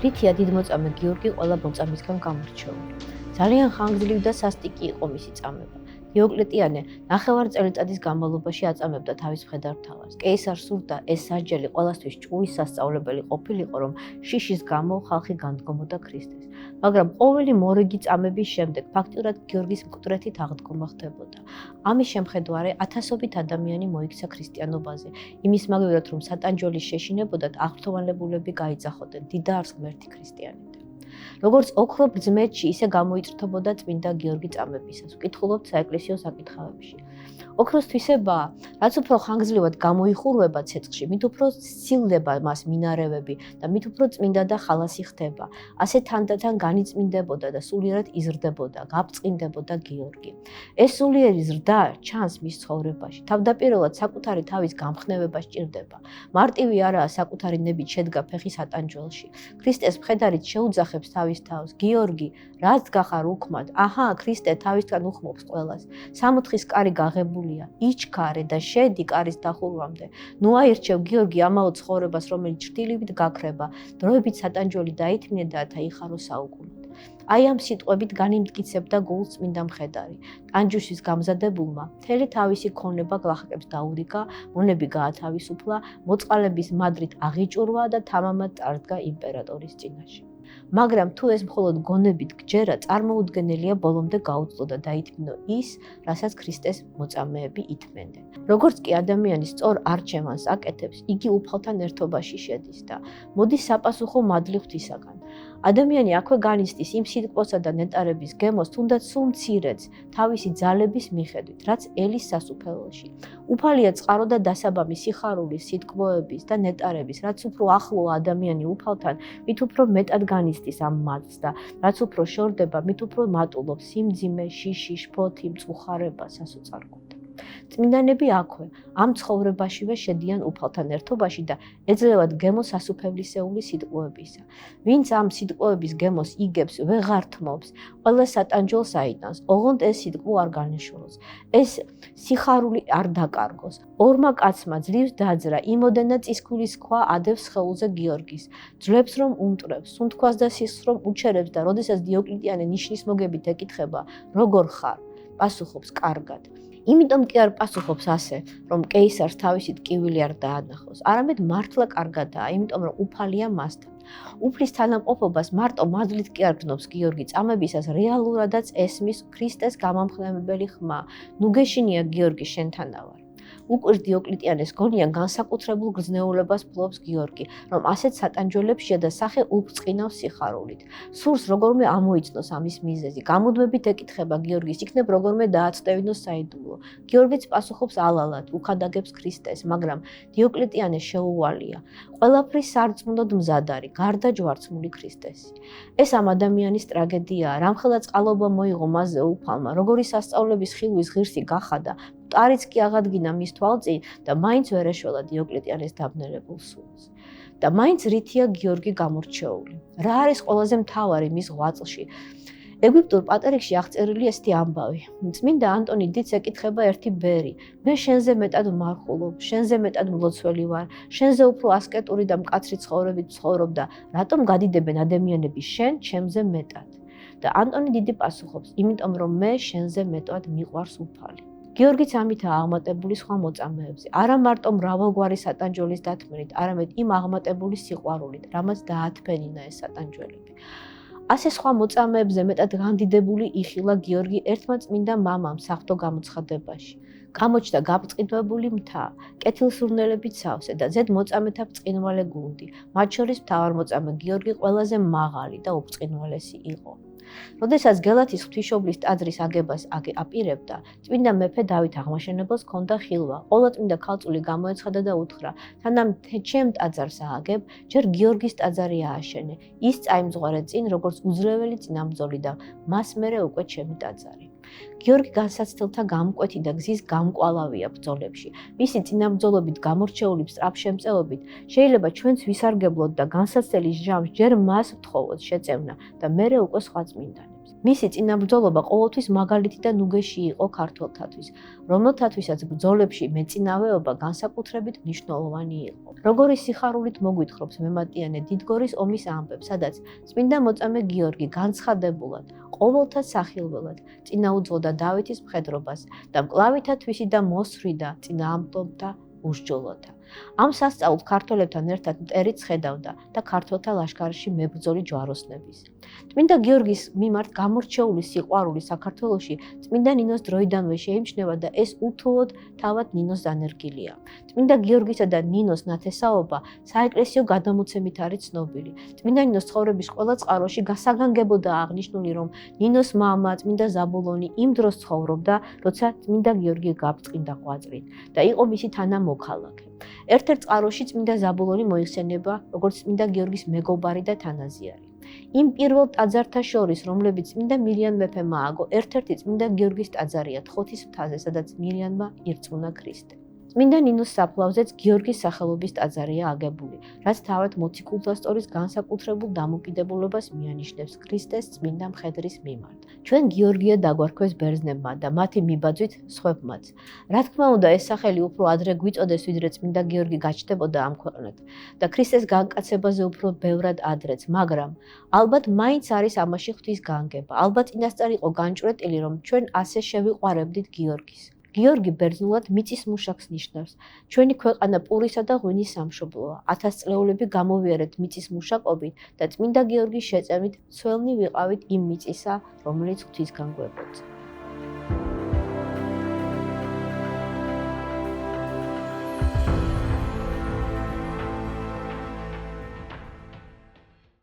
რითია დიდმოწამე გიორგი ყველა მოწამისგან გამორჩეული. ძალიან ხანგრძლივი და სასტიკი იყო მისი წამება. დიოკლეტიანე 9 წელიწადის განმავლობაში აწამებდა თავის მხედართმთავარს. კეისარს სურდა ეს სასჯელი ყველასთვის ჭუის სასწავლებელი ყოფილიყო, რომ შიშის გამო ხალხი განდგომოდა ქრისტეს. მაგრამ ყოველი მორიგი წამების შემდეგ ფაქტიურად გიორგის მკვდრეთით აღდგომა ხდებოდა. ამის შემხედვარე ათასობით ადამიანი მოიქცა ქრისტიანობაზე. იმის მაგივრად, რომ სატანჯველის შეშინებოდათ აღფრთოვანებულები გაიძახოდნენ დიდარს ღმერთი ქრისტიანებთან. როგორც ოქრო ბრძმეთში, ისე გამოიწრთობოდა წმინდა გიორგი წამებისას. ვკითხულობთ საეკლესიო საკითხავებში. ოქროს თვისებაა, რაც უფრო ხანგრძლივად გამოიხურვება ცეცხლში, მით უფრო სცილდება მას მინარევები და მით უფრო წმინდა და ხალასი ხდება. ასე თანდათან განიწმინდებოდა და სულიერად იზრდებოდა, გაბწყინდებოდა გიორგი. ეს სულიერი ზრდა ჩანს მის ცხოვრებაში. თავდაპირველად საკუთარი თავის გამხნევება სჭირდება. მარტივი არაა საკუთარი ნებით შედგა ფეხი სატანჯველში. ქრისტეს მხედარით შეუძახებს თავის თავს. გიორგი, რაც გახარ უქმად, აჰა, ქრისტე თავისთან უხმობს ყველას. სამოთხის კარი გაღებულია, იჩქარე და შედი კარის დახურვამდე. ნუ აირჩევ გიორგი ამაო ცხოვრებას, რომელიც ჭრდილივით გაქრება, დროებით სატანჯველი დაითმინე და ათაიხარო საუკუნოდ. აი ამ სიტყვებით განიმტკიცებდა გულს წმინდა მხედარი. ტანჯუშის გამზადებულმა მთელი თავისი ქონება გლახაკებს დაურიგა, მონები გაათავისუფლა, მოწყალების მადრით აღიჭურვა და თამამად წარდგა იმპერატორის წინაშე. მაგრამ თუ ეს მხოლოდ გონებით გჯერა, წარმოუდგენელია ბოლომდე გაუძლო და დაითმინო ის, რასაც ქრისტეს მოწამეები ითმენდნენ. როგორც კი ადამიანი სწორ არჩევანს აკეთებს, იგი უფალთან ერთობაში შედის და მოდის საპასუხო მადლი ღვთისაგან. ადამიანი აქვე განიცდის იმ სიტყვასა და ნეტარების გემოს, თუნდაც სულ მცირედს, თავისი ძალების მიხედვით, რაც ელის სასუფეველში. უფალია წყარო და დასაბამი სიხარულის, სიტყვოების და ნეტარების, რაც უფრო ახლოა ადამიანი უფალთან, მით უფრო მეტად განიცდის ამ მადლს და რაც უფრო შორდება, მით უფრო მატულობს სიმძიმე, შიში, შფოთი, მწუხარება, სასოწარკვე. წმინდანები აქვე, ამ ცხოვრებაშივე შედიან უფალთან ერთობაში და ეძლევათ გემოს სასუფევლისეული სიტყვოებისა. ვინც ამ სიტყვოების გემოს იგებს, ვეღარ თმობს, ყველა სატანჯველს აიტანს, ოღონდ ეს სიტყვა არ განეშოროს, ეს სიხარული არ დაკარგოს. ორმა კაცმა ძლივს დაძრა, იმოდენა წისქვილის ქვა ადევს სხეულზე გიორგის. ძლებს რომ უმტვრევს, სუნთქვას და სისხლს რომ უჩერებს და როდესაც დიოკლეტიანე ნიშნის მოგებით ეკითხება, როგორ ხარ? პასუხობს, კარგად. იმიტომ კი არ პასუხობს ასე, რომ კეისარს თავისი ტკივილი არ დაანახოს. არამედ მართლა კარგადაა, იმიტომ რომ უფალია მასთან. უფლის თანამყოფობას მარტო მადლით კი არ გრძნობს გიორგი წამებისას, რეალურადაც ესმის ქრისტეს გამამხნევებელი ხმა. ნუ გეშინია გიორგი შენთანა ვარ. უკვირ დიოკლეტიანეს გონია განსაკუთრებულ გრძნეულებას ფლობს გიორგი, რომ ასეთ სატანჯველებს შესახე უბწყინავს სიხარულით. სურს როგორმე ამოიცნოს ამის მიზეზი. გამუდმებით ეკითხება გიორგის, იქნებ როგორმე დააწტევინოს საიდუმლო. გიორგიც პასუხობს ალალად, უქადაგებს ქრისტეს, მაგრამ დიოკლეტიანე შეუვალია. ყველაფრის სარწმუნოდ მზად არის, გარდა ჯვარცმული ქრისტესი. ეს ამ ადამიანის ტრაგედიაა, რამხელა წყალობა მოიღო მასზე უფალმა, როგორი სასწაულების ხილვის ღირსი გახადა, არიც კი აღადგინა მის თვალწინ და მაინც ვერ ეშველა დიოკლეტიანეს დაბნელებულ სულს. და მაინც რითია გიორგი გამორჩეული. რა არის ყველაზე მთავარი მის ღვაწლში? ეგვიპტურ პატერიკში აღწერილი ესეთი ამბავი. წმინდა ანტონი დიდს ეკითხება ერთი ბერი. მე შენზე მეტად ვმარხულობ, შენზე მეტად მლოცველი ვარ, შენზე უფრო ასკეტური და მკაცრი ცხოვრებით ვცხოვრობ და რატომ გადიდებენ ადამიანები შენ ჩემზე მეტად? და ანტონი დიდი პასუხობს, იმიტომ რომ მე შენზე მეტად მიყვარს უფალი. გიორგიც ამითაა აღმატებული სხვა მოწამეებზე. არა მარტო მრავალგვარი სატანჯველის დათმენით, არამედ იმ აღმატებული სიყვარულით, რამაც დაათფენინა ეს სატანჯველები. ასე სხვა მოწამეებზე მეტად განდიდებული იხილა გიორგი ერთმა წმინდა მამამ საღვთო გამოცხადებაში. გამოჩნდა გაბწყინვებული მთა, კეთილსურნელებით სავსე და ზედ მოწამეთა ბრწყინვალე გუნდი. მათ შორის მთავარმოწამე გიორგი ყველაზე მაღალი და უბწყინვალესი იყო. როდესაც გელათის ღვთისმშობლის ტაძრის აგებას აპირებდა, წმინდა მეფე დავით აღმაშენებელს ჰქონდა ხილვა. ყოლა წმინდა ქალწული გამოეცხადა და უთხრა: თანამ ჩემ ტაძარს ააგებ, ჯერ გიორგის ტაძარი ააშენე. ის წაიმძღვარე წინ, როგორც უძლეველი წინამძღოლი და მას მერე უკვე ჩემი ტაძარი. გიორგი განსაცდელთა გამკვეთი და გზის გამკვალავია ბრძოლებში. მისი წინამძღოლობით გამორჩეული სწრაფშემწეობით შეიძლება ჩვენც ვისარგებლოთ და განსაცდელის ჟამს ჯერ მას ვთხოვოთ შეწევნა და მერე უკვე სხვა წმინდანებს. მისი წინაბრძოლობა ყოველთვის მაგალითი და ნუგეში იყო ქართველთათვის, რომელთათვისაც ბრძოლებში მეწინავეობა განსაკუთრებით მნიშვნელოვანი იყო. როგორი სიხარულით მოგვითხრობს მემატიანე დიდგორის ომის ამბებს, სადაც წმინდა მოწამე გიორგი განცხადებულად, ყოველთა სახილველად წინაუძღოდა დავითის მხედრობას და მკლავითა თვისიდა მოსვრიდა წინააღმდეგთა უსჯულოთა. ამ სასწაულს ქართველებთან ერთად მტერიც ხედავდა და ქართველთა ლაშქარში მებრძოლი ჯვაროსნების. წმინდა გიორგის მიმართ გამორჩეული სიყვარული საქართველოში წმინდა ნინოს დროიდანვე შეიმჩნევა და ეს უთუოდ თავად ნინოს დანერგილია. წმინდა გიორგისა და ნინოს ნათესაობა საეკლესიო გადამოცემით არის ცნობილი. წმინდა ნინოს ცხოვრების ყველა წყაროში გასაგანგებოდაა აღნიშნული, რომ ნინოს მამა წმინდა ზაბულონი იმ დროს ცხოვრობდა, როცა წმინდა გიორგი გაბრწყინდა ღვაწლით და იყო მისი თანამოქალაქე. ერთ-ერთ წყაროში წმინდა ზაბულონი მოიხსენება როგორც წმინდა გიორგის მეგობარი და თანაზიარი. იმ პირველ ტაძართა შორის, რომლებიც წმინდა მილიან მეფემ ააგო, ერთ-ერთი წმინდა გიორგის ტაძარია თხოთის მთაზე, სადაც მილიანმა ირწმუნა ქრისტე. წმინდა ნინოს საფლავზეც გიორგის სახელობის ტაძარია აგებული, რაც თავად მოციქულთა სტორის განსაკუთრებულ დამოკიდებულებას მიანიშნებს ქრისტეს წმინდა მხედრის მიმართ. ჩვენ გიორგია დაგვარქვეს ბერძნებმა და მათი მიბაძვით სხვებმაც. რა თქმა უნდა, ეს სახელი უფრო ადრე გვიწოდეს, ვიდრე წმინდა გიორგი გაჩნდებოდა ამ ქვეყნად და ქრისტეს განკაცებაზე უფრო ბევრად ადრეც, მაგრამ ალბათ მაინც არის ამაში ღვთის განგება. ალბათ წინასწარ იყო განჭვრეტილი, რომ ჩვენ ასე შევიყვარებდით გიორგის. გიორგი ბერძნულად მიწის მუშაკს ნიშნავს. ჩვენი ქვეყანა პურისა და ღვინის სამშობლოა. 1000 წლეულები გამოვიარეთ მიწის მუშაკობით და წმინდა გიორგის შეწევით ცველნი ვიყავით იმ მიწისა, რომელიც ღვთისგან გვეპოცა.